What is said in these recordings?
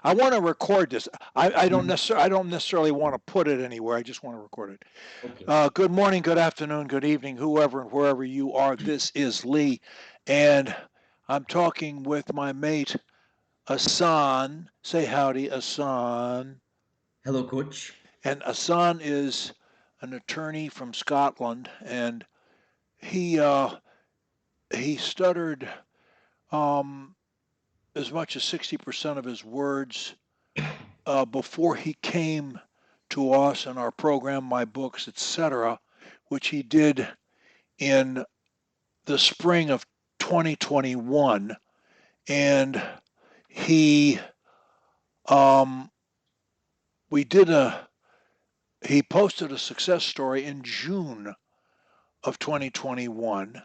I want to record this. Mhm. I don't necessarily want to put it anywhere. I just want to record it. Okay. Good morning, good afternoon, good evening, whoever and wherever you are. This is Lee, and I'm talking with my mate Asan. Say howdy, Asan. Hello, coach. And Asan is an attorney from Scotland, and he uh, he stuttered um, as much as 60% of his words before he came to us in our program, my books, etc., which he did in the spring of 2021. And he, um, we did a, he posted a success story in June of 2021.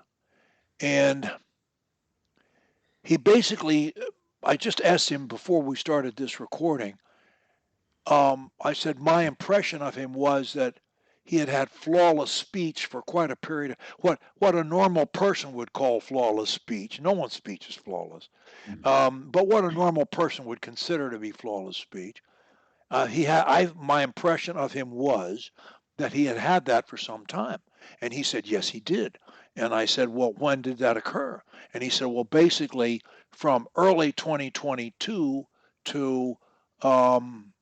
And he basically, I just asked him before we started this recording, I said my impression of him was that he had had flawless speech for quite a period of what a normal person would call flawless speech. No one's speech is flawless, Mhm. but what a normal person would consider to be flawless speech. My impression of him was that he had had that for some time, and he said yes, he did. And I said, well, when did that occur? And he said, well, basically from early 2022 to um,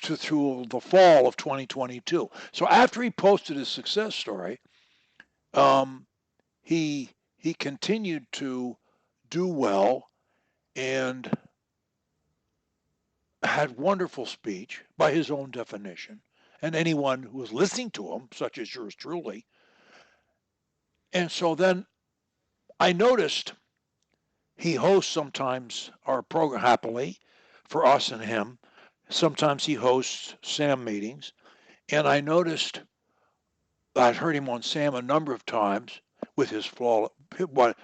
through the fall of 2022. So after he posted his success story, um, he continued to do well and had wonderful speech by his own definition, and anyone who was listening to him, such as yours truly. And so then I noticed he hosts sometimes our program happily for us and him. Sometimes he hosts SAM meetings, and I noticed I'd heard him on Sam a number of times with his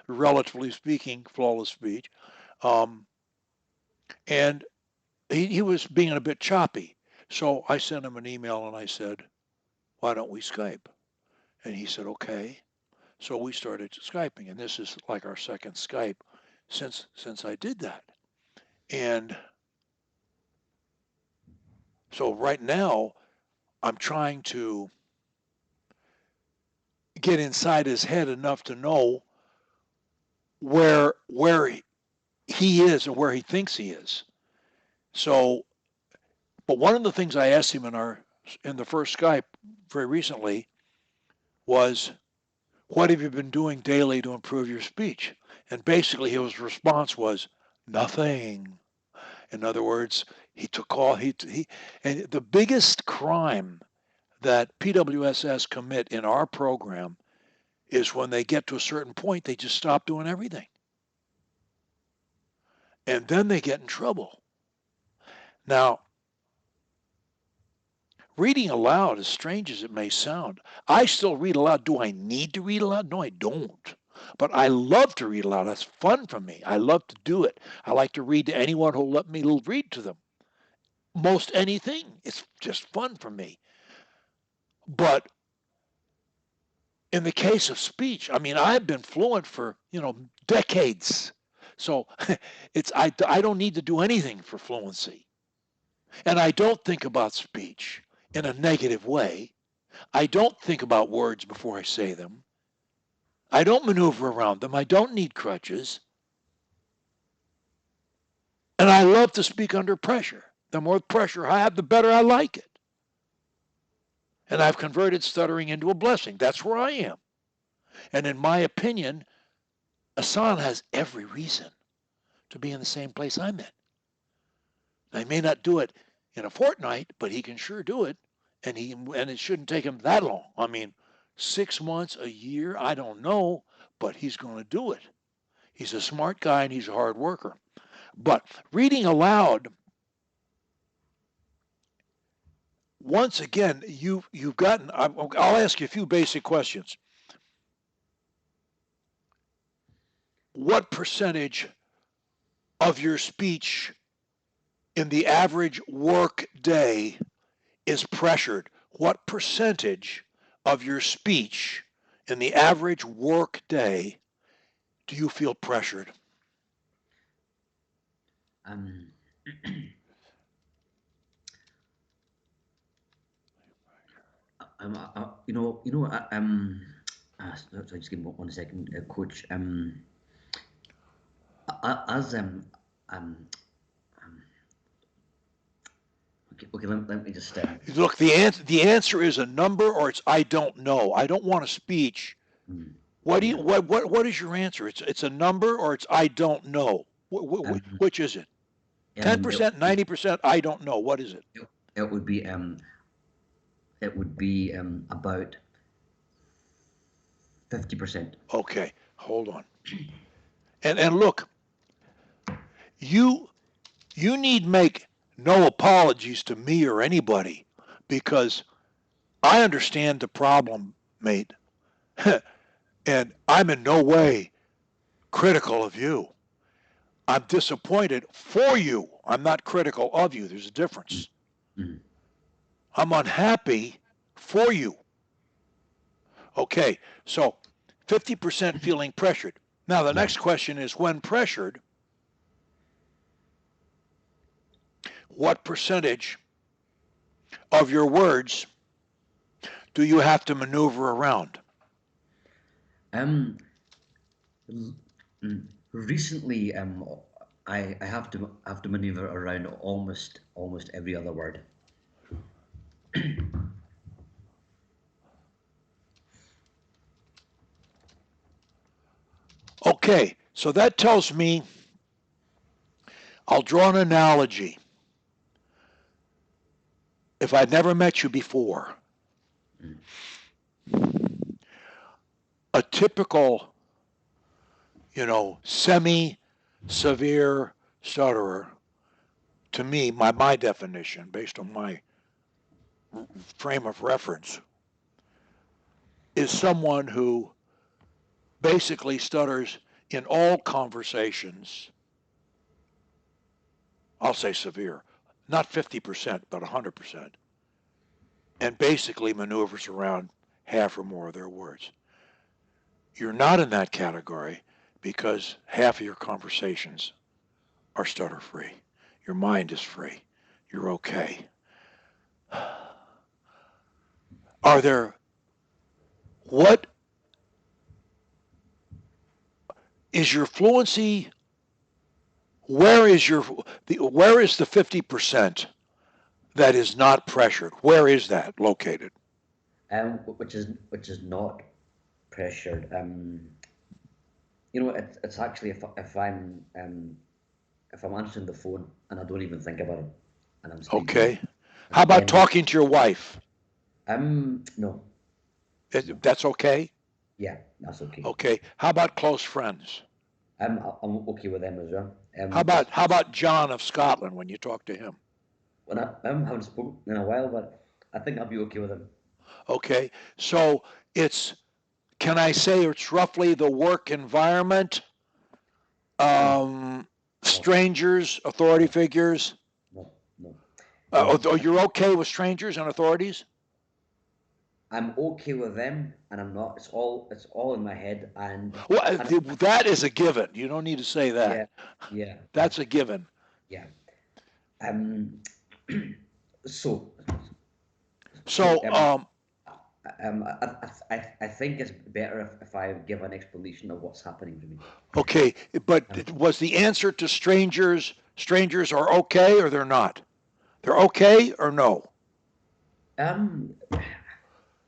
relatively speaking, flawless speech. Um, and he was being a bit choppy. So I sent him an email and I said, why don't we Skype? And he said, okay. So we started Skyping. And this is like our second Skype since I did that. And so right now, I'm trying to get inside his head enough to know where he is and where he thinks he is. So, but one of the things I asked him in the first Skype very recently was, "What have you been doing daily to improve your speech?" And basically, his response was, "Nothing." In other words, he took all he and the biggest crime that PWSS commit in our program is when they get to a certain point, they just stop doing everything, and then they get in trouble. Now, reading aloud, as strange as it may sound, I still read aloud. Do I need to read aloud? No, I don't. But I love to read aloud. That's fun for me. I love to do it. I like to read to anyone who'll let me read to them. Most anything. It's just fun for me. But in the case of speech, I mean, I've been fluent for, decades. So I don't need to do anything for fluency. And I don't think about speech in a negative way. I don't think about words before I say them. I don't maneuver around them. I don't need crutches. And I love to speak under pressure. The more pressure I have, the better I like it. And I've converted stuttering into a blessing. That's where I am. And in my opinion, Asan has every reason to be in the same place I'm in. I may not do it in a fortnight, but he can sure do it. And it shouldn't take him that long. I mean, 6 months, a year, I don't know, but he's going to do it. He's a smart guy and he's a hard worker. But reading aloud, once again, you've gotten. I'll ask you a few basic questions. What percentage of your speech in the average work day is pressured? What percentage of your speech in the average work day do you feel pressured? Um, sorry, just give me one second, Coach. As um, okay, let me just Look, the answer is a number or it's I don't know. I don't want a speech. mm, What do you yeah. what is your answer? It's a number or it's I don't know. Um, Which is it? Ten um, it, percent, 90%. I don't know. What is it? it, it would be about 50%. Okay, hold on. And look, you you need make no apologies to me or anybody because I understand the problem, mate, and I'm in no way critical of you. I'm disappointed for you. I'm not critical of you. There's a Mm, difference. mm, I'm unhappy for you. Okay, so 50% feeling pressured. Now, the yeah. next question is when pressured, what percentage of your words do you have to maneuver around? Um, l- Recently, I have to maneuver around almost every other word. Okay, so that tells me I'll draw an analogy. If I'd never met you before, Mm, a typical, semi severe stutterer, to me, my definition, based on my frame of reference, is someone who basically stutters in all conversations. I'll say severe, not 50%, but 100%, and basically maneuvers around half or more of their words. You're not in that category because half of your conversations are stutter free. Your mind is free. You're okay. Are there, what is your fluency? Where is the 50% that is not pressured? Where is that located? which is not pressured. It's actually if I'm answering the phone and I don't even think about it and I'm speaking, Okay. How about then talking to your wife? no, no, That's okay. yeah, that's okay. Okay. How about close friends? I'm okay with them as well. How about John of Scotland when you talk to him? When I haven't spoken in a while, but I think I'll be okay with them. Okay. So it's can I say it's roughly the work environment, No, um, no, strangers, authority no, figures? no, no. Oh, you're okay with strangers and authorities? I'm okay with them, and I'm not. It's all in my head, Well, and that is a given. You don't need to say that. yeah, yeah, That's a given. yeah. Um, so so So, I think it's better if I give an explanation of what's happening to me. okay, but Um, was the answer to strangers are okay or they're not? They're okay or no? um,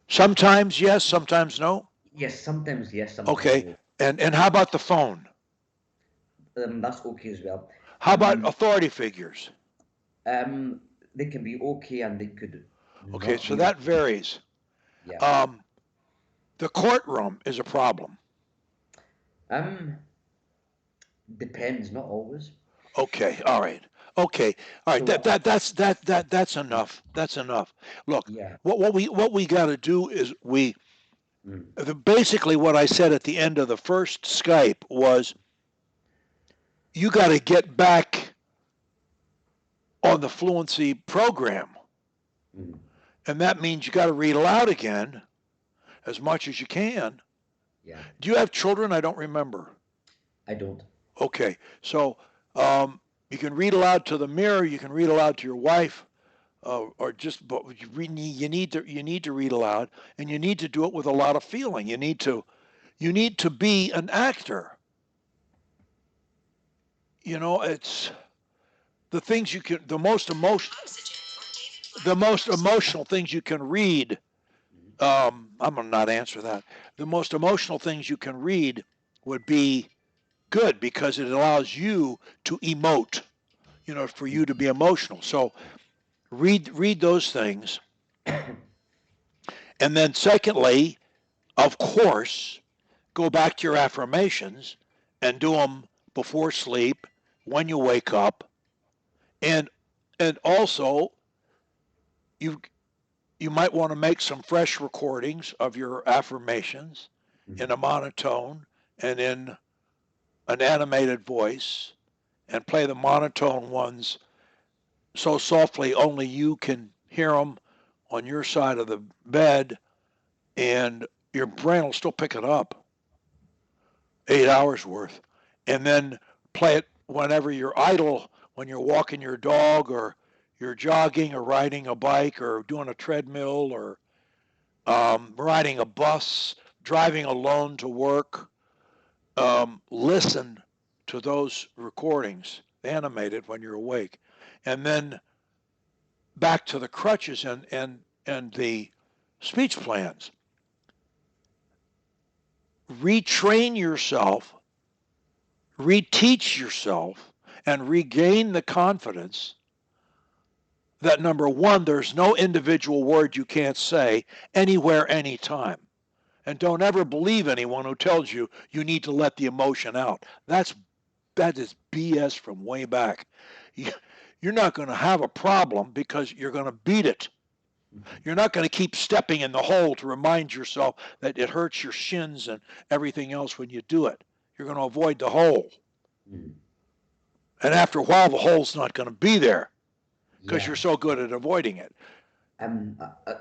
Sometimes yes, sometimes no. yes, sometimes yes, sometimes Okay, no. and how about the phone? That's okay as well. How about Um, authority figures? um, they can be okay and they could Okay, not so be that okay. varies. Yeah. Um, the courtroom is a problem. Um, Depends, not always. Okay, all right. Okay, all right. So That's enough. That's enough. Look, yeah. what we got to do is Mm, basically what I said at the end of the first Skype was you got to get back on the fluency program, mm, and that means you got to read aloud again as much as you can. yeah. Do you have children? I don't remember. I don't. Okay, so you can read aloud to the mirror. You can read aloud to your wife. or just but you need to read aloud, and you need to do it with a lot of feeling. You need to be an actor. You know, it's the things you can the most emotional things you can read. Mhm. I'm gonna not answer that. The most emotional things you can read would be good because it allows you to emote. You know, for you to be emotional. So read those things, and then secondly, of course, go back to your affirmations and do them before sleep, when you wake up, and also you you might want to make some fresh recordings of your affirmations in a Mhm. monotone and in an animated voice, and play the monotone ones so softly only you can hear them on your side of the bed, and your brain will still pick it up 8 hours worth, and then play it whenever you're idle, when you're walking your dog, or you're jogging, or riding a bike, or doing a treadmill, or riding a bus, driving alone to work. Listen to those recordings, animated when you're awake, and then back to the crutches and the speech plans. Retrain yourself, reteach yourself, and regain the confidence that number one, there's no individual word you can't say anywhere, anytime. And don't ever believe anyone who tells you you need to let the emotion out. That is BS from way back. You're not going to have a problem because you're going to beat it. Mhm. You're not going to keep stepping in the hole to remind yourself that it hurts your shins and everything else when you do it. You're going to avoid the hole. Mhm. And after a while, the hole's not going to be there because Yeah. you're so good at avoiding it.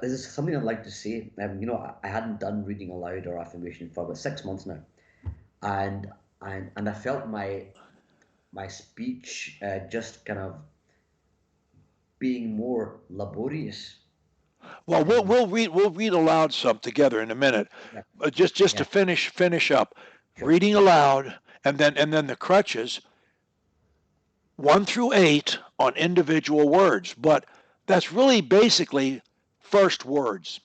This is something I'd like to say. I hadn't done reading aloud or affirmation for about 6 months now, and and I felt my speech just kind of being more laborious. Well, And we'll read aloud some together in a minute. yeah, Just to yeah, finish up, sure, reading aloud, and then the crutches 1 through 8 on individual words. But that's really basically first words.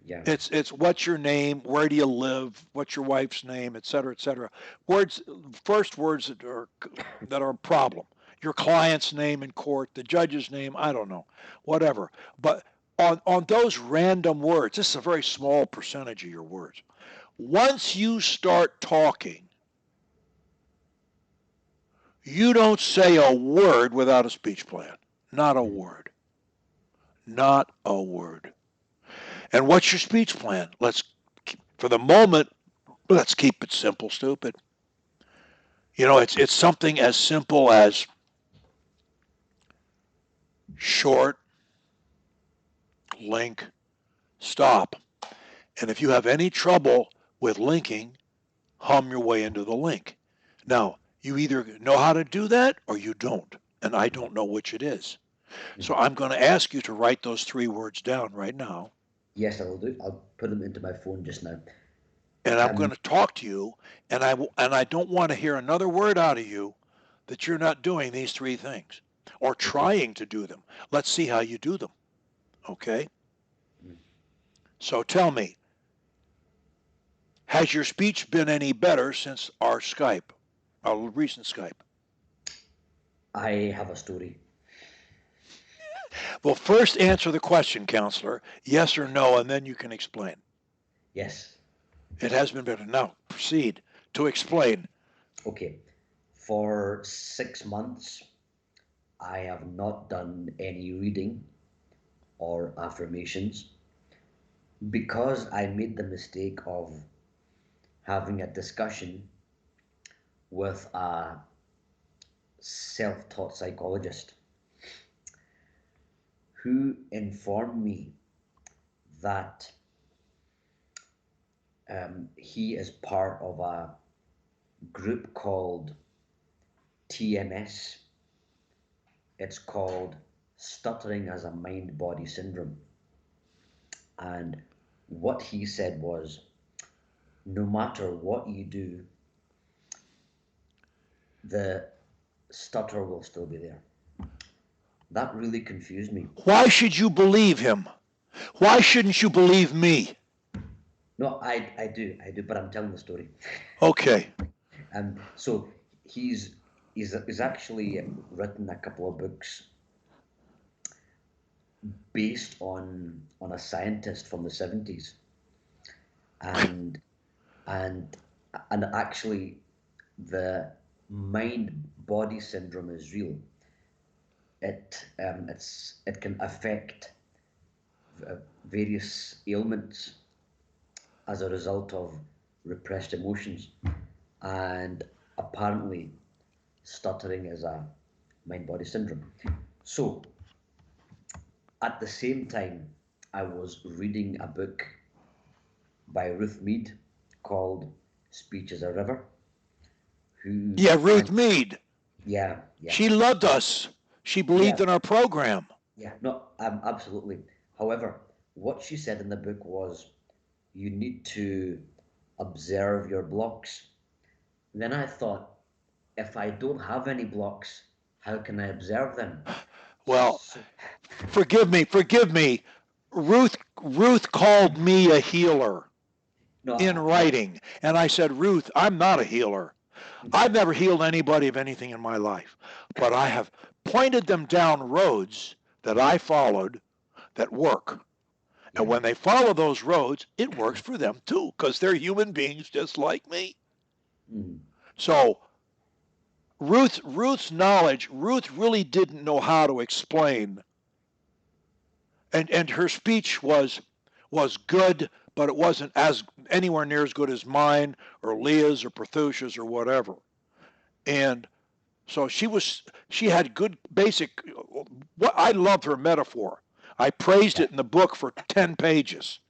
yeah, It's what's your name, where do you live, what's your wife's name, et cetera, et cetera. Words, first words that are a problem. Your client's name in court, the judge's name, I don't know, whatever. But on those random words, this is a very small percentage of your words. Once you start talking, you don't say a word without a speech plan. Not a mhm, word. Not a word. And what's your speech plan? For the moment, let's keep it simple, stupid. You know, it's something as simple as short, link, stop. And if you have any trouble with linking, hum your way into the link. Now, you either know how to do that or you don't. And I mhm, don't know which it is. So mhm. I'm going to ask you to write those 3 words down right now. Yes, I will do. I'll put them into my phone just now. And I'm going Um, to talk to you, and I don't want to hear another word out of you that you're not doing these 3 things or okay. trying to do them. Let's see how you do them. Okay? Mm. So tell me, has your speech been any better since our recent Skype? I have a story. Well, first answer the question, counselor, yes or no, and then you can explain. Yes. It has been better. Now, proceed to explain. Okay. For 6 months, I have not done any reading or affirmations because I made the mistake of having a discussion with a self taught psychologist who informed me that he is part of a group called TMS. It's called stuttering as a mind-body syndrome. And what he said was, no matter what you do, the stutter will still be there. That really confused me. Why should you believe him? Why shouldn't you believe me? No, I do, but I'm telling the story. Okay. So he's he's actually written a couple of books based on a scientist from the 70s, and and and actually the mind body syndrome is real. It can affect various ailments as a result of repressed emotions, and apparently stuttering is a mind body syndrome. So at the same time, I was reading a book by Ruth Mead called Speech is a River, who, Yeah, Ruth and Mead. yeah, She loved us. She believed yeah, in our program. yeah, no, absolutely. However, what she said in the book was you need to observe your blocks. Then I thought, if I don't have any blocks, how can I observe them? Well, So, forgive me. Ruth called me a healer no, in writing, and I said, Ruth, I'm not a healer. I've never healed anybody of anything in my life, but I have pointed them down roads that I followed that work. And yeah, when they follow those roads, it works for them too, because they're human beings just like me. mm, So Ruth's knowledge, Ruth really didn't know how to explain, and her speech was good, but it wasn't as anywhere near as good as mine or Leah's or Prathusha's or whatever. And so she had good basic. What I loved her metaphor. I praised yeah, it in the book for 10 pages.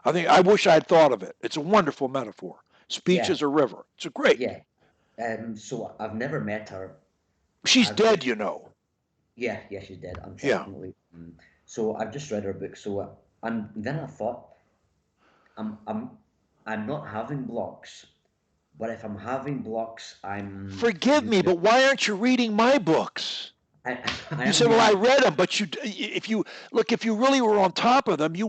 I wish I'd thought of it. It's a wonderful metaphor. Speech yeah, is a river. It's a great. yeah. So I've never met her. She's I've just dead, you know. yeah, she's dead, Yeah. unfortunately. So I've just read her book. So and then I thought, I'm I'm I'm not having blocks, but if I'm having blocks, I'm Forgive me, using. but why aren't you reading my books? I You am say, "Well, I reading. read them," but if you really were on top of them, we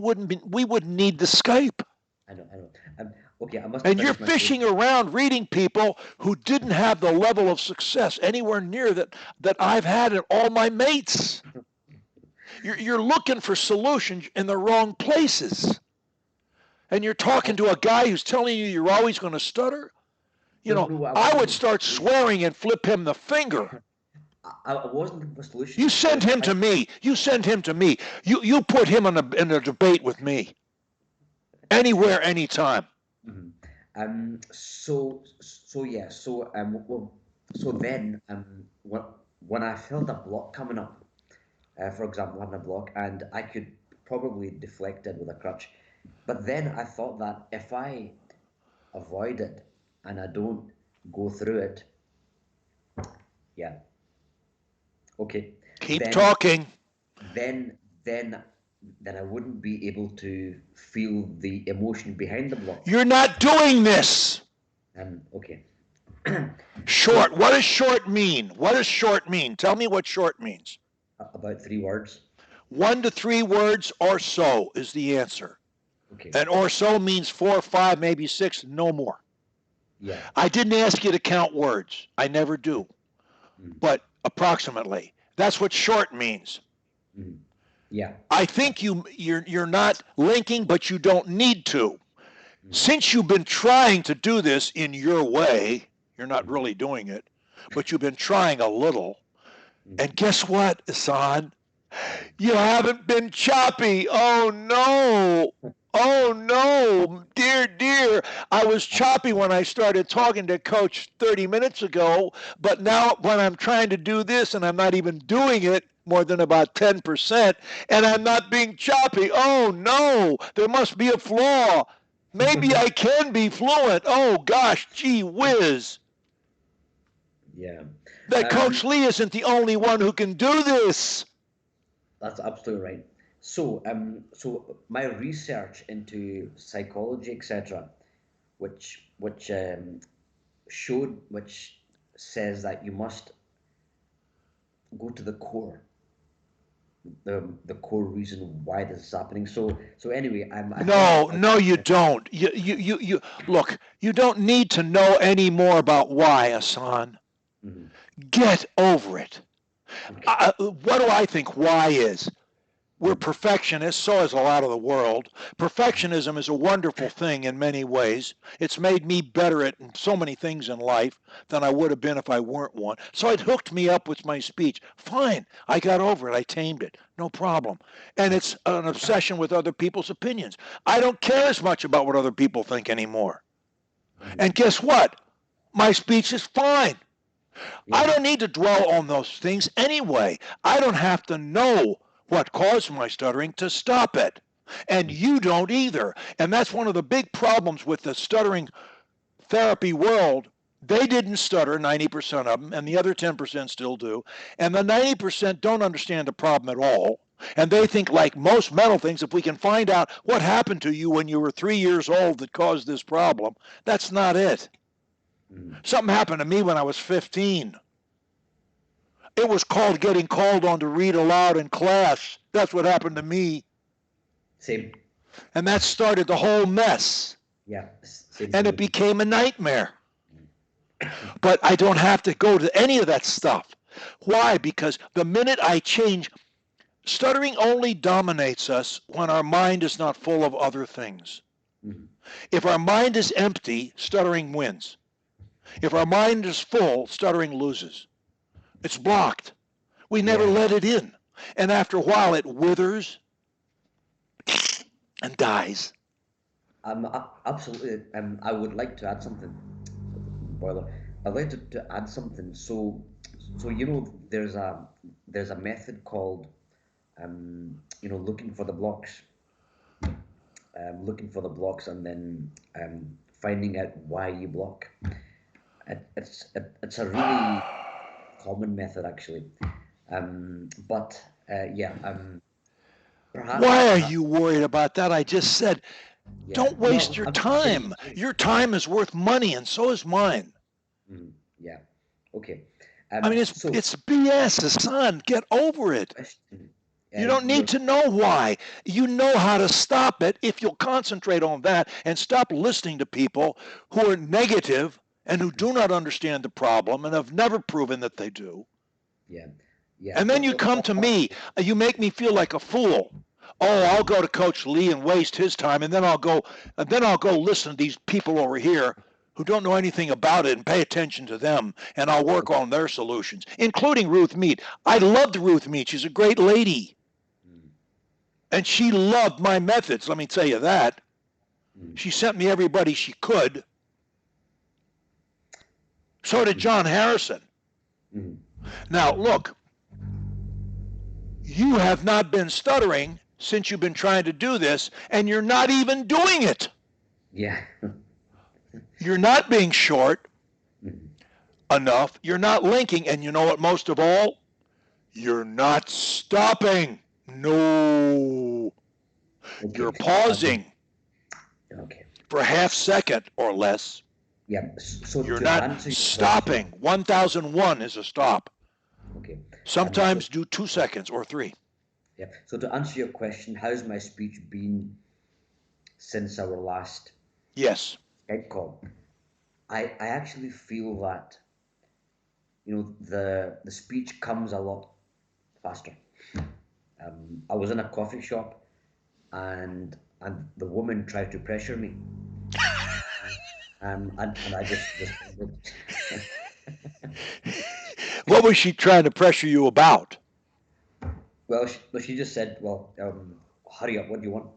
wouldn't need the Skype. I know. Okay, I must And you're finish my story. fishing around reading people who didn't have the level of success anywhere near that I've had in all my mates. You're looking for solutions in the wrong places. And you're talking I, to a guy who's telling you you're always going to stutter. You no, know, no, I I wasn't would looking for start solutions. swearing and flip him the finger. I wasn't looking for You solutions. I send was him to trying. me. You send him to me. You put him in a debate with me anywhere, anytime. Mhm. So yeah. Well, so then when I felt a block coming up, for example, having a block, and I could probably deflect it with a crutch. But then I thought that if I avoid it and I don't go through it, yeah, okay, Keep then talking. then then then I wouldn't be able to feel the emotion behind the block. You're not doing this. Okay. Short. So What does short mean? What does short mean? Tell me what short means. about 3 words. 1 to 3 words or so is the answer. Okay. And or so means 4, 5, maybe 6, no more. Yeah. I didn't ask you to count words. I never do. Mm, But approximately. That's what short means. mm, yeah. I think you're not linking, but you don't need to. Mm, Since you've been trying to do this in your way, you're not mm, really doing it, but you've been trying a little. mm. And guess what, Hassan? You haven't been choppy. Oh no. Oh no, dear, dear. I was choppy when I started talking to Coach 30 minutes ago, but now when I'm trying to do this and I'm not even doing it more than about 10%, and I'm not being choppy. Oh no, there must be a flaw. Maybe I can be fluent. Oh gosh, gee whiz. Yeah. That Um, Coach Lee isn't the only one who can do this. That's absolutely right. So my research into psychology, etc., which says that you must go to the core, the core reason why this is happening. So anyway, I thought No, no, you don't. You look. You don't need to know any more about why, Hassan. Mhm. Get over it. Okay. What do I think why is? We're Mhm. perfectionists, so is a lot of the world. Perfectionism is a wonderful thing in many ways. It's made me better at so many things in life than I would have been if I weren't one. So it hooked me up with my speech. Fine, I got over it. I tamed it. No problem. And it's an obsession with other people's opinions. I don't care as much about what other people think anymore. Mhm. And guess what? My speech is fine. I Yeah. don't need to dwell on those things anyway. I don't have to know what caused my stuttering to stop it. And Mhm. you don't either. And that's one of the big problems with the stuttering therapy world. They didn't stutter, 90% of them, and the other 10% still do. And the 90% don't understand the problem at all. And they think, like most mental things, if we can find out what happened to you when you were 3 years old that caused this problem, that's not it. Mhm. Something happened to me when I was 15. It was called getting called on to read aloud in class. That's what happened to me. Same. And that started the whole mess. Yeah. Same for And it me. became a nightmare. But I don't have to go to any of that stuff. Why? Because the minute I change, stuttering only dominates us when our mind is not full of other things. Mhm. If our mind is empty, stuttering wins. If our mind is full, stuttering loses. It's blocked. We never Yeah. let it in. And after a while, it withers and dies. Absolutely. I would like to add something. Boiler. I'd like to add something. So there's a method called looking for the blocks, and then finding out why you block. It's a really common method actually. But yeah, Why are perhaps you worried about that? I just said, yeah. don't No, waste your I'm just saying. time. Your time is worth money, and so is mine. Yeah. Okay. I mean, So it's BS, son. Get over it. question. You don't need Your to know why. You know how to stop it if you'll concentrate on that and stop listening to people who are negative and who do not understand the problem and have never proven that they do. Yeah, yeah. And then you come to me. You make me feel like a fool. Oh, I'll go to Coach Lee and waste his time, and then I'll go listen to these people over here who don't know anything about it and pay attention to them, and I'll work Okay. on their solutions, including Ruth Mead. I loved Ruth Mead. She's a great lady, Mm, and she loved my methods. Let me tell you that. mm, She sent me everybody she could. So did mm, John Harrison. mm. Now, look, you have not been stuttering since you've been trying to do this, and you're not even doing it. Yeah. You're not being short Mm. enough. You're not linking. And you know what, most of all? You're not stopping. No. Okay. You're pausing Okay. for a half second or less. Yeah. So You're to not answer your question, stopping. 1001 is a stop. okay. So Sometimes do 2 seconds or three. yeah. So to answer your question, how's my speech been since our last Yes. Skype call? I actually feel that the speech comes a lot faster. I was in a coffee shop and the woman tried to pressure me, and I just responded. What was she trying to pressure you about? Well, she just said, "Well, hurry up. What do you want?"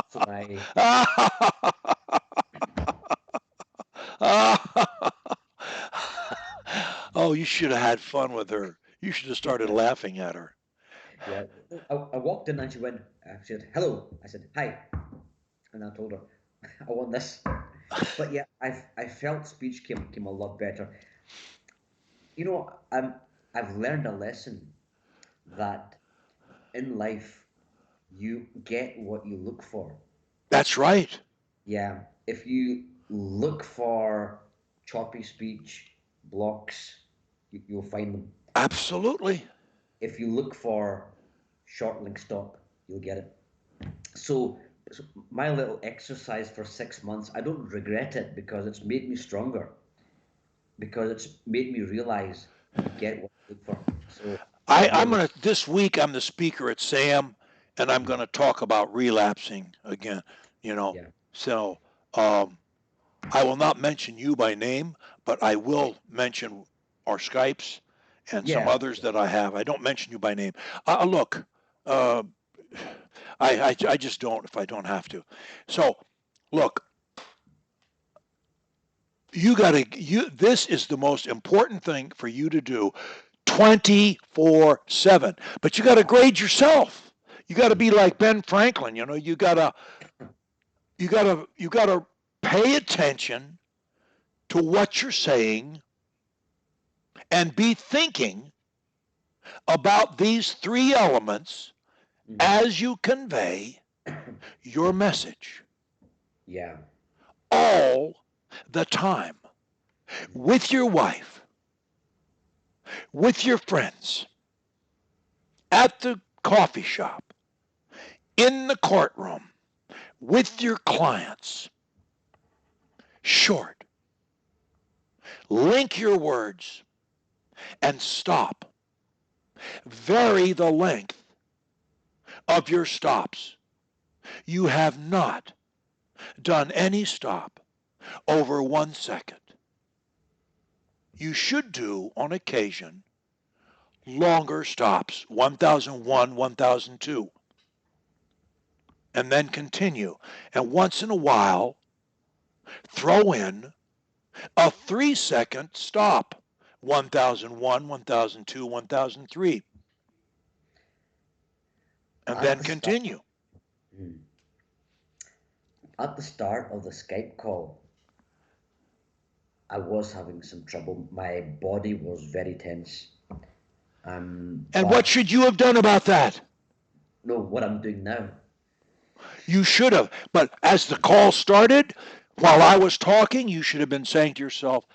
So I, Oh, you should have had fun with her. You should have started laughing at her. yeah, I walked in and she went. She said, "Hello." I said, "Hi," and I told her, "I want this." but yeah, I felt speech came a lot better. You know, I've learned a lesson that in life you get what you look for. That's right. Yeah, if you look for choppy speech, blocks, you'll find them. Absolutely. If you look for short link stop, you'll get it. So my little exercise for 6 months, I don't regret it because it's made me stronger, because it's made me realize you get what you look for. So I, I've I'm never. going to, this week, I'm the speaker at SAM, and I'm Mm, going to talk about relapsing again, you know. yeah, So um, I will not mention you by name, but I yeah, will mention our Skypes and some yeah, others that I have. I don't mention you by name. Look, uh, I just don't if I don't have to. So, look, you got to, this is the most important thing for you to do 24/7. But you got to grade yourself. You got to mm, be like Ben Franklin, you know, you got to pay attention to what you're saying and be thinking about these three elements mm, as you convey your message yeah, all the time mm, with your wife, with your friends, at the coffee shop, in the courtroom, with your clients. Short, link your words and stop. Vary the length of your stops. You have not done any stop over 1 second. You should do, on occasion, longer stops, 1001, 1002, and then continue. And once in a while, throw in a 3 second stop, 1001, 1002, 1003, and at then the start, continue. mm, at the start of the Skype call, I was having some trouble. My body was very tense. And what But should you have done about that? no, what I'm doing now. You should have. But as the call started, while I was talking, you should have been saying to yourself,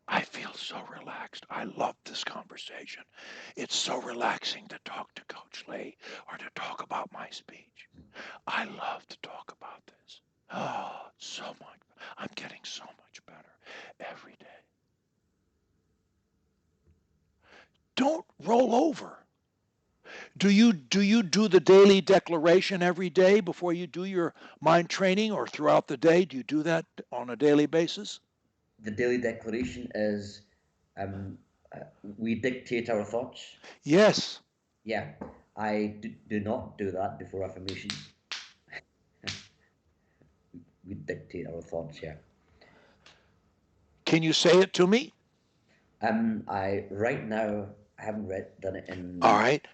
I feel so relaxed. I love this conversation. It's so relaxing to talk to Coach Lee or to talk about my speech. I love to talk about this. Oh, so much. I'm getting so much better every day. Don't roll over. Do the daily declaration every day before you do your mind training or throughout the day? Do you do that on a daily basis? The daily declaration is um, we dictate our thoughts. Yes. Yeah, I do not do that before affirmations. We dictate our thoughts. Yeah. Can you say it to me? I right now I haven't done it All in right.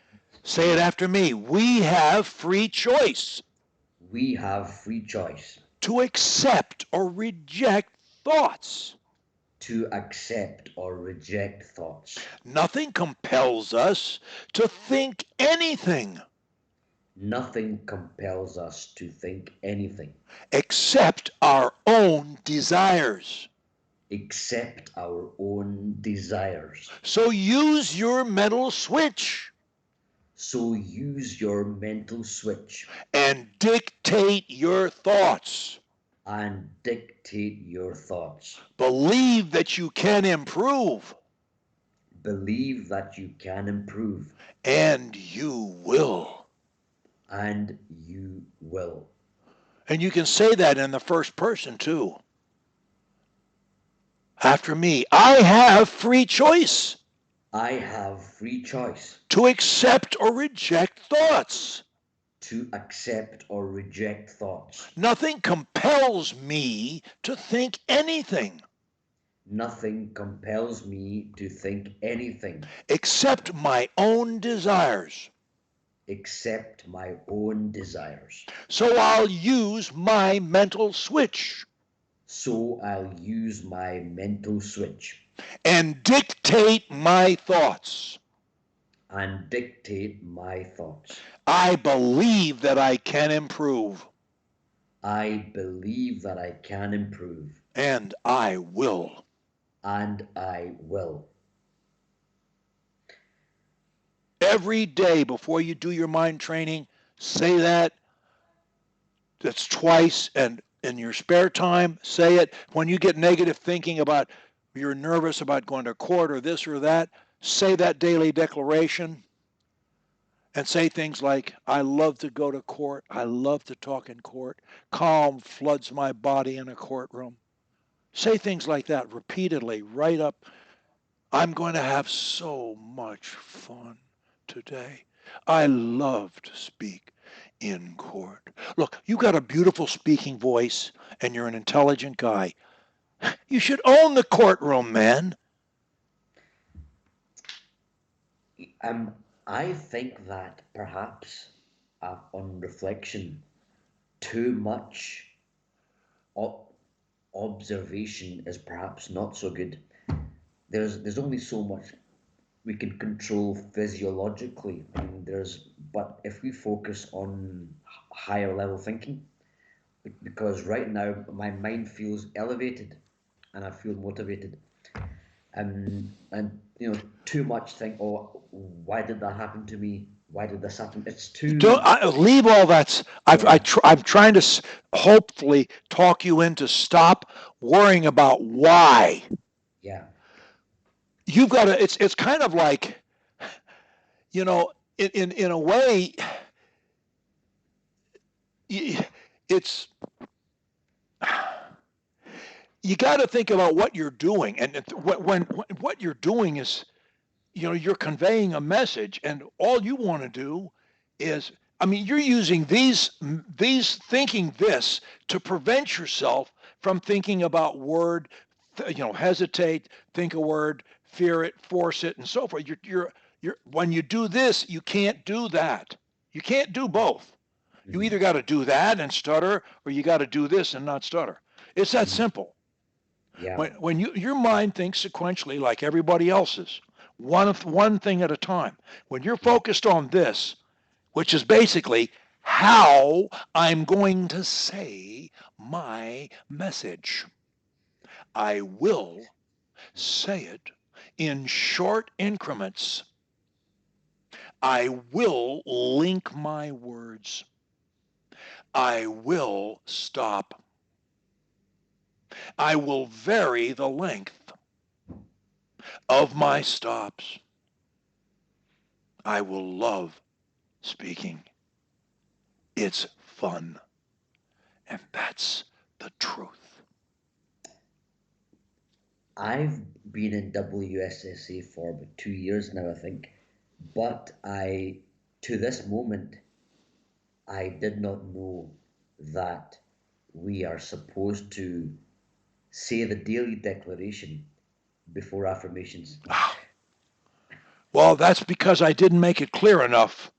in Say it months. after me. We have free choice We have free choice to accept or reject thoughts. to accept or reject thoughts. Nothing compels us to think anything Nothing compels us to think anything except our own desires. except our own desires. So use your mental switch So use your mental switch and dictate your thoughts. and dictate your thoughts. Believe that you can improve, Believe that you can improve, and you will. and you will. And you can say that in the first person too. After me, I have free choice I have free choice to accept or reject thoughts. to accept or reject thoughts. Nothing compels me to think anything Nothing compels me to think anything except my own desires. except my own desires. So I'll use my mental switch so I'll use my mental switch and dictate my thoughts. and dictate my thoughts. I believe that I can improve, I believe that I can improve, and I will. and I will. Every day before you do your mind training, say that. That's twice, and in your spare time, say it. When you get negative thinking about you're nervous about going to court or this or that, say that daily declaration and say things like, I love to go to court. I love to talk in court. Calm floods my body in a courtroom. Say things like that repeatedly, right up. I'm going to have so much fun today. I love to speak in court. Look, you got a beautiful speaking voice and you're an intelligent guy. You should own the courtroom, man. Um, I think that perhaps, on reflection, too much o- observation is perhaps not so good. There's only so much we can control physiologically. I mean, but if we focus on higher level thinking, because right now my mind feels elevated and I feel motivated. And too much think, oh, why did that happen to me? Why did this happen? It's Don't too, leave all that. yeah, I'm trying to hopefully talk you into stop worrying about why. yeah. You've got to. It's kind of like, you know, in a way, it's you got to think about what you're doing, and when what you're doing is, you're conveying a message, and all you want to do is, I mean, you're using these thinking this to prevent yourself from thinking about word, hesitate, think a word, fear it, force it, and so forth. You're when you do this, you can't do that. You can't do both. You Hmm. either got to do that and stutter, or you got to do this and not stutter. It's that Hmm. simple. Yeah. When your mind thinks sequentially like everybody else's, one thing at a time. When you're Hmm. focused on this, which is basically how I'm going to say my message, I will say it in short increments. I will link my words. I will stop. I will vary the length of my stops. I will love speaking. It's fun. And that's the truth. I've been in WSSA for about 2 years now, I think. But to this moment, I did not know that we are supposed to say the daily declaration before affirmations. Ah, well, that's because I didn't make it clear enough.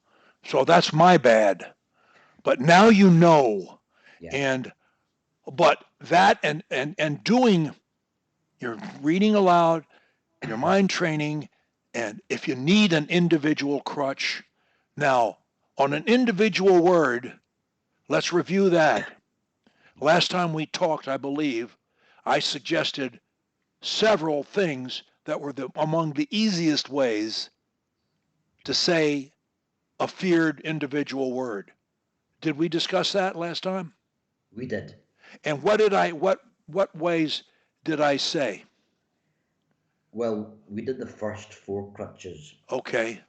So that's my bad. But now you know. Yeah. And but that and doing your reading aloud, your mind training, and if you need an individual crutch. Now, on an individual word, let's review that. Last time we talked, I believe, I suggested several things that were among the easiest ways to say a feared individual word. Did we discuss that last time? We did. And what ways did I say? Well, we did the first four crutches. Okay.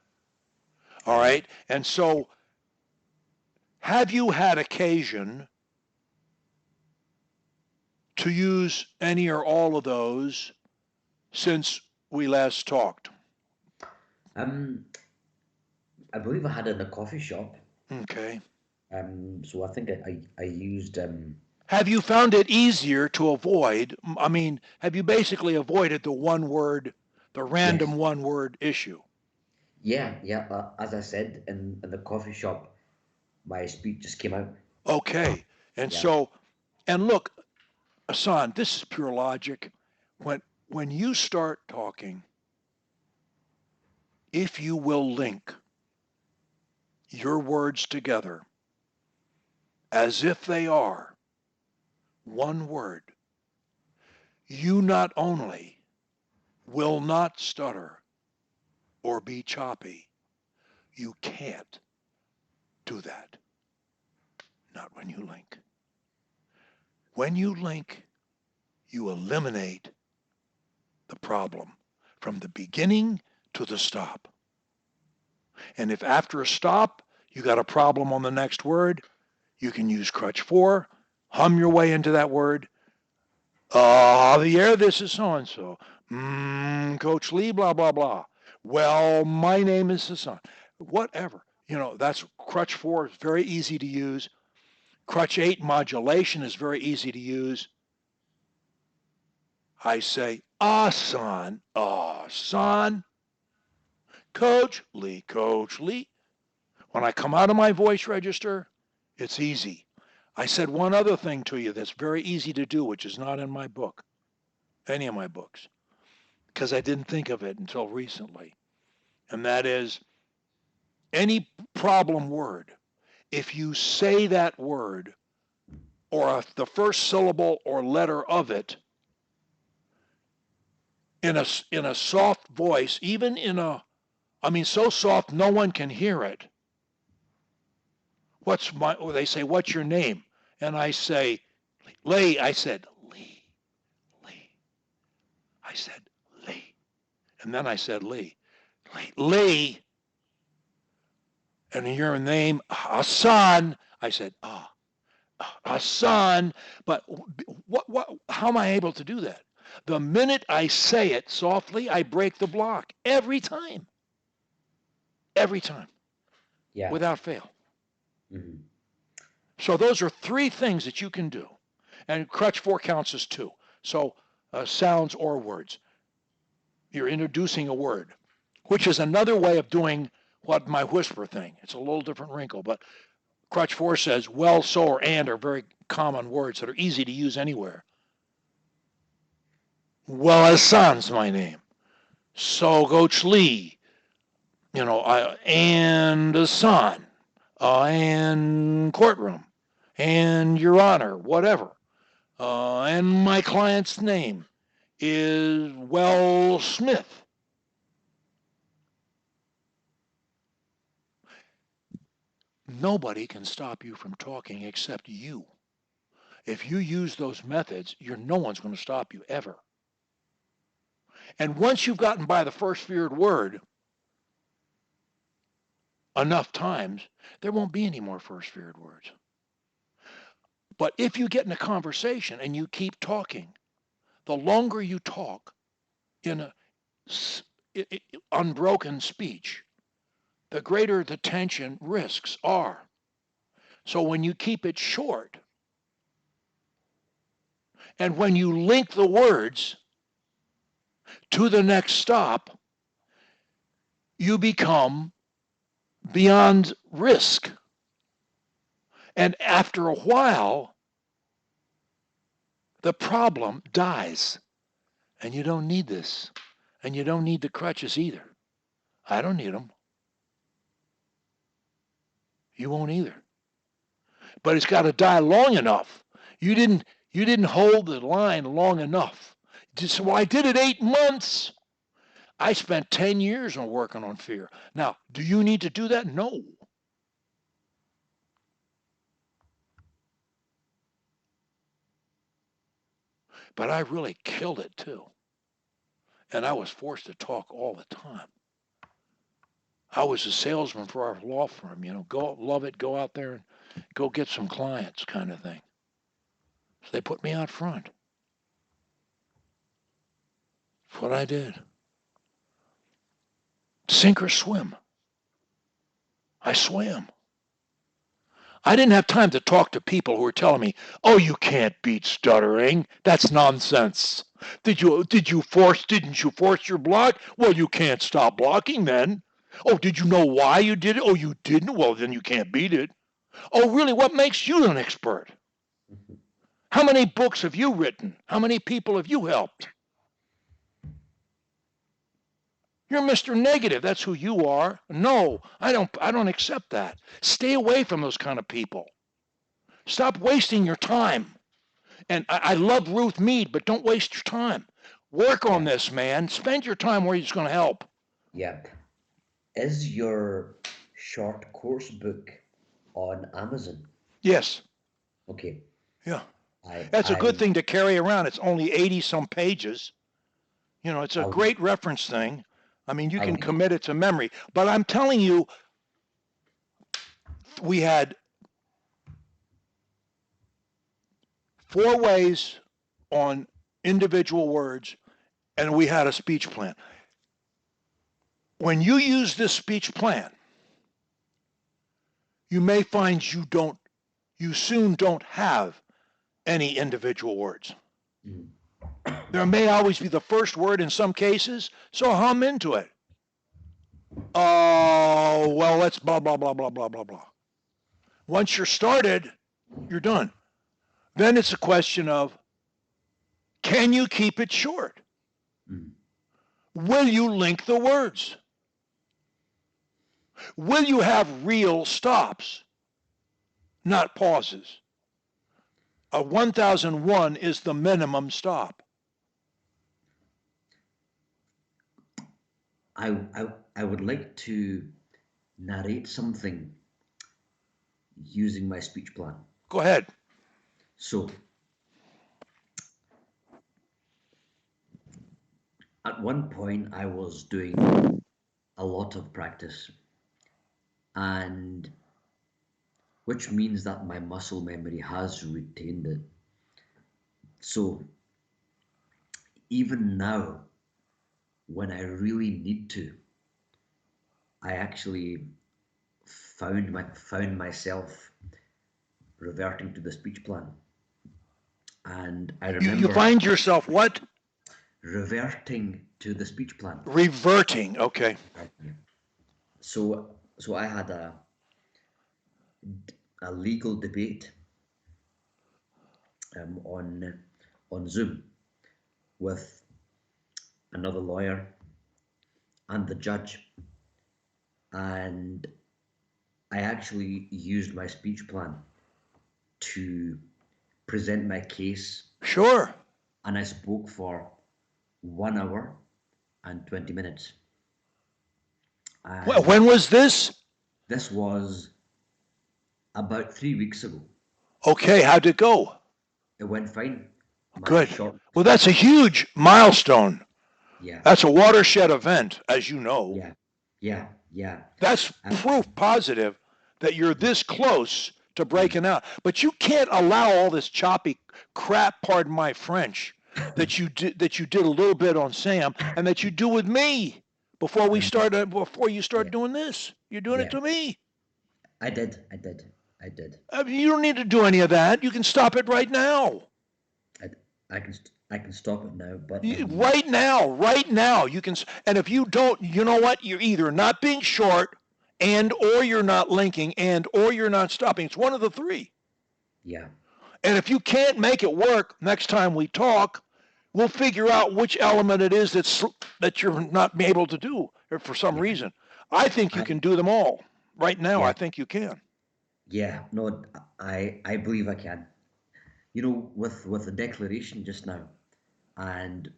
All Um, right. And so have you had occasion to use any or all of those since we last talked? um, I believe I had it in a coffee shop. Okay. So I think I used Have you found it easier to avoid? I mean, have you basically avoided the one word, the random yes, one word issue? yeah. As I said in the coffee shop, my speech just came out. Okay. And Yeah. so, and look, Hassan, this is pure logic. When you start talking, if you will link your words together as if they are one word, you not only will not stutter or be choppy, you can't do that. Not when you link. When you link, you eliminate the problem from the beginning to the stop. And if after a stop you got a problem on the next word, you can use crutch 4, hum your way into that word. Javier, this is so and so. Coach Lee, blah, blah, blah. Well, my name is Hassan. Whatever. That's crutch 4 is very easy to use. Crutch 8 modulation is very easy to use. I say, son, son, Coach Lee, Coach Lee. When I come out of my voice register, it's easy. I said one other thing to you that's very easy to do, which is not in my book, any of my books, because I didn't think of it until recently. And that is any problem word, if you say that word or the first syllable or letter of it in a soft voice, even so soft no one can hear it. They say, what's your name? And I say, Lee. I said, Lee. I said, Lee. And then I said, Lee. Lee. And your name, Hassan. I said, Hassan. But how am I able to do that? The minute I say it softly, I break the block every time. Every time. Yeah. Without fail. Mm-hmm. So those are 3 things that you can do. And crutch 4 counts as 2. So sounds or words. You're introducing a word, which is another way of doing what my whisper thing. It's a little different wrinkle, but crutch 4 says well, so, or and are very common words that are easy to use anywhere. Well, Hassan's my name. So Coach Lee, and Hassan, and courtroom, and Your Honor, whatever. And my client's name is Well Smith. Nobody can stop you from talking except you. If you use those methods, no one's going to stop you ever. And once you've gotten by the first feared word enough times, there won't be any more first feared words. But if you get in a conversation and you keep talking, the longer you talk in a unbroken speech, the greater the tension risks are. So when you keep it short, and when you link the words to the next stop, you become beyond risk. And after a while, the problem dies. And you don't need this. And you don't need the crutches either. I don't need them. You won't either. But it's got to die long enough. You didn't hold the line long enough. So I did it 8 months. I spent 10 years on working on fear. Now, do you need to do that? No. But I really killed it too. And I was forced to talk all the time. I was a salesman for our law firm, go love it, go out there and go get some clients kind of thing. So they put me out front. That's what I did. Sink or swim. I swam. I didn't have time to talk to people who were telling me, "Oh, you can't beat stuttering. That's nonsense. Didn't you force your block? Well, you can't stop blocking then. Oh, did you know why you did it? Oh, you didn't? Well, then you can't beat it. Oh, really? What makes you an expert?" Mm-hmm. How many books have you written? How many people have you helped? You're Mr. Negative. That's who you are. No, I don't accept that. Stay away from those kind of people. Stop wasting your time. And I love Ruth Mead, but don't waste your time. Work on Yeah, this, man. Spend your time where it's going to help. yeah. Is your short course book on Amazon? Yes. Okay. Yeah. I That's a good I thing to carry around. It's only 80 some pages. It's a I'll be great reference thing. I mean, you I'll can be commit it to memory. But I'm telling you, we had 4 ways on individual words, and we had a speech plan. When you use this speech plan, you may find you soon don't have any individual words. mm, There may always be the first word in some cases, so hum into it. Oh, well, let's blah, blah, blah, blah, blah, blah, blah. Once you're started, you're done. Then it's a question of, can you keep it short? mm. Will you link the words? Will you have real stops, not pauses? A 1001 is the minimum stop. I would like to narrate something using my speech plan. Go ahead. So at one point I was doing a lot of practice, and which means that my muscle memory has retained it. So even now, when I really need to, I actually found myself reverting to the speech plan. And I You remember find yourself what? reverting to the speech plan. Reverting. Okay. Yeah. So I had a legal debate on Zoom with another lawyer and the judge, and I actually used my speech plan to present my case, Sure. and I spoke for 1 hour and 20 minutes. Well, And when was this? this was about 3 weeks ago. Okay. How'd it go? It went fine. My Good. short, Well, that's a huge milestone. yeah, That's a watershed event, as you know. yeah, yeah, yeah. That's Um, proof positive that you're yeah, this close to mm. breaking out. But you can't allow all this choppy crap, pardon my French, that you did a little bit on Sam and that you do with me Um, before you start yeah, doing this. You're doing it yeah. to me. I did. I mean, you don't need to do any of that. You can stop it right now. I, I can stop it now, but Right now, right now, you can. And if you don't, you know what? You're either not being short, and or you're not linking, and or you're not stopping. It's one of the three. yeah, And if you can't make it work next time we talk, we'll figure out which element it is that you're not able to do for some yeah. reason. I think you I can do them all. Right now, I yeah, think you can. yeah. No, I believe I can. You know, with the declaration just now, and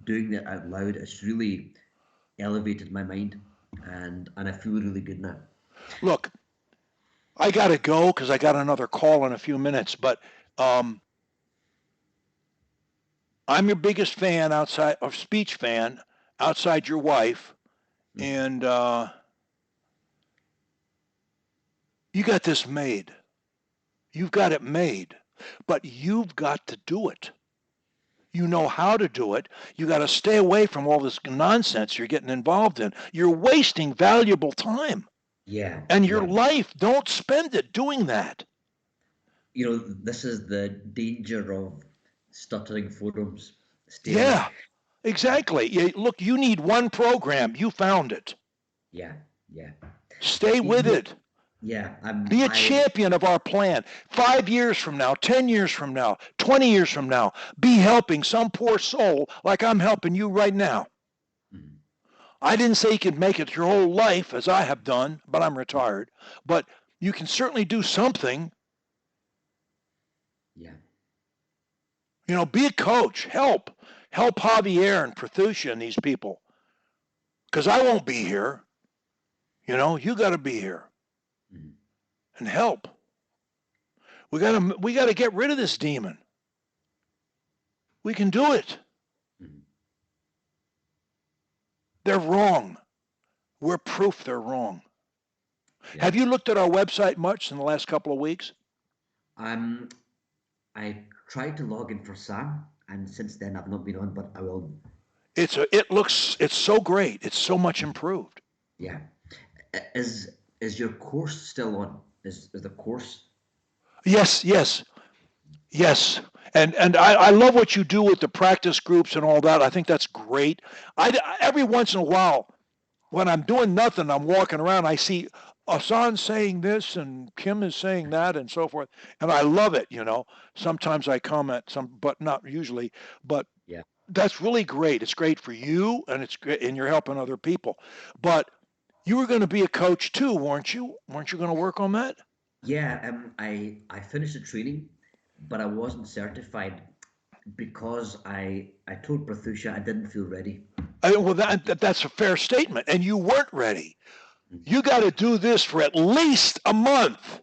doing it out loud, it's really elevated my mind, and I feel really good now. Look, I got to go because I got another call in a few minutes, but um, I'm your biggest fan outside of speech fan outside your wife, Mhm. and you got this made. You've got it made, but you've got to do it. You know how to do it. You got to stay away from all this nonsense you're getting involved in. You're wasting valuable time Yeah, and your yeah. life. Don't spend it doing that. This is the danger of stuttering forums. Stay away. Yeah, exactly. Look, you need one program. You found it. Yeah, yeah. Stay You with know, it. Yeah, Be a champion of our plan. 5 years from now, 10 years from now, 20 years from now, be helping some poor soul like I'm helping you right now. mm, I didn't say you could make it your whole life as I have done, but I'm retired. But you can certainly do something. yeah, Be a coach. Help Javier and Prathusha and these people. Because I won't be here. You got to be here mm, and help. We got to get rid of this demon. We can do it. mm, They're wrong. We're proof they're wrong. yeah. Have you looked at our website much in the last couple of weeks? Um, I tried to log in for Sam, and since then I've not been on, but I will. It's so great. It's so much improved. Yeah. Is your course still on? Is the course? Yes, yes, yes. And I love what you do with the practice groups and all that. I think that's great. Every once in a while, when I'm doing nothing, I'm walking around, I see Asan saying this and Kim is saying that and so forth. And I love it. Sometimes I comment some, but not usually. But Yeah. that's really great. It's great for you and it's great and you're helping other people. But you were going to be a coach too, weren't you? Weren't you going to work on that? Yeah. I finished the training, but I wasn't certified because I told Prathusha I didn't feel ready. Well, that's a fair statement. And you weren't ready. Mm. You got to do this for at least a month.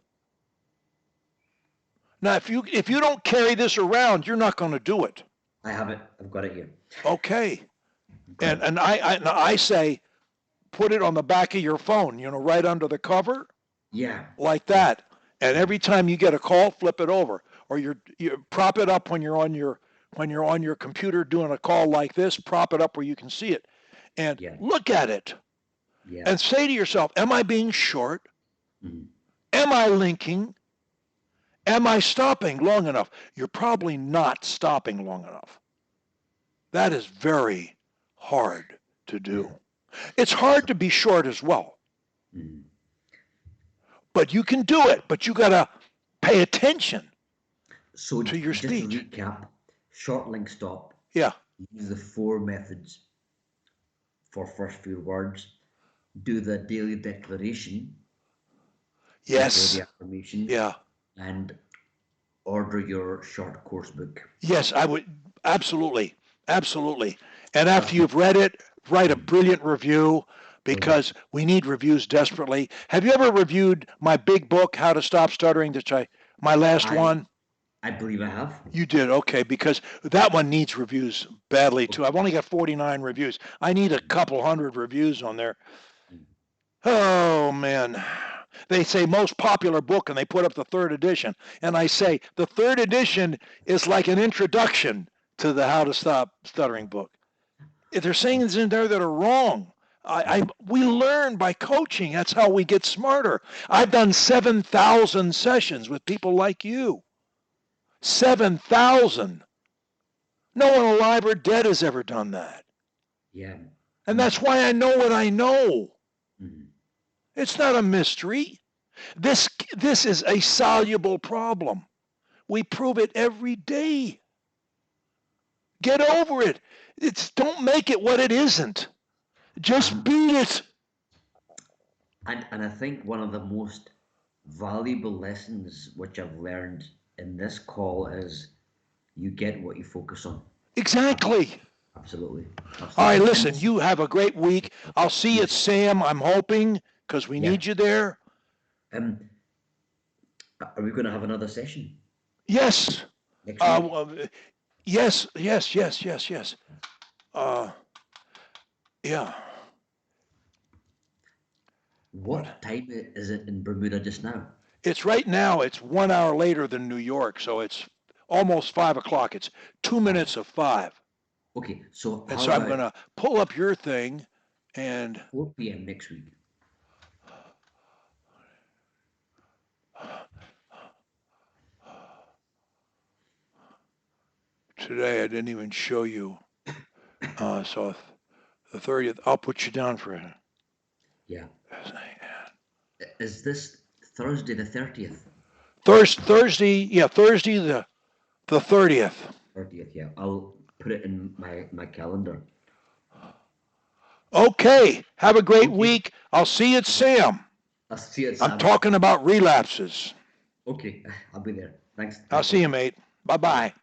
Now, if you don't carry this around, you're not going to do it. I have it. I've got it here. Okay. I've got And it. and I say put it on the back of your phone, right under the cover, Yeah. like Yeah. that. And Mm. every time you get a call, flip it over, or you prop it up when you're on your computer doing a call like this. Prop it up where you can see it, and Yeah. look at it, Yeah. and say to yourself, "Am I being short? Mm. Am I linking? Am I stopping long enough?" You're probably not stopping long enough. That is very hard to Yeah. do. It's hard to be short as well, Mm. but you can do it. But you got to pay attention So to your just to speech. recap, short link stop, Yeah. use the four methods for first few words, do the daily declaration before the Yes. affirmation, Yeah. and order your short course book. Yes, I would absolutely. Absolutely. And after Trust me. you've read it, write a Mm. brilliant review Will do. because we need reviews desperately. Have you ever reviewed my big book, How to Stop Stuttering, my last I one? I believe I have. You did, okay, because that one needs reviews badly too. Okay. I've only got 49 reviews. I need a Mm. couple hundred reviews on there. Mm. Oh man. They say most popular book and they put up the third edition. And I say the third edition is like an introduction to the How to Stop Stuttering book. If there's things in there that are wrong, Mm. we learn by coaching. That's how we get smarter. I've done 7,000 sessions with people like you. 7,000. No one alive or dead has ever done that. Yeah. And Um. that's why I know what I know. Mm. It's not a mystery. This is a soluble problem. We prove it every day. Get over it. Don't make it what it isn't. Just Um. beat it. And I think one of the most valuable lessons which I've learned in this call is you get what you focus on. Ab- Exactly. Absolutely. All right, Absolutely. listen, you have a great week. I'll see you You, at Sam, I'm hoping, because we yeah. need you there. Um, are we going to have another session Yes. next week? Well, yes, yes, yes, yes, yes. Uh, yeah. What? What time is it in Bermuda just now? It's right now, it's 1 hour later than New York, so it's almost 5 o'clock. It's two Five. minutes of five. Okay, so And how so I'm going about to pull up your thing and 4 p.m. next week? today I didn't even show you. So the 30th, I'll put you down for it. Yeah. Is this Thursday the 30th. Thursday the 30th. 30th, yeah. I'll put it in my calendar. Okay, have a great Okay. week. I'll see you at Sam. I'll see you at I'm Sam's. talking about relapses. Okay, I'll be there. Thanks, I'll see you, Paul. mate. Bye Bye. bye.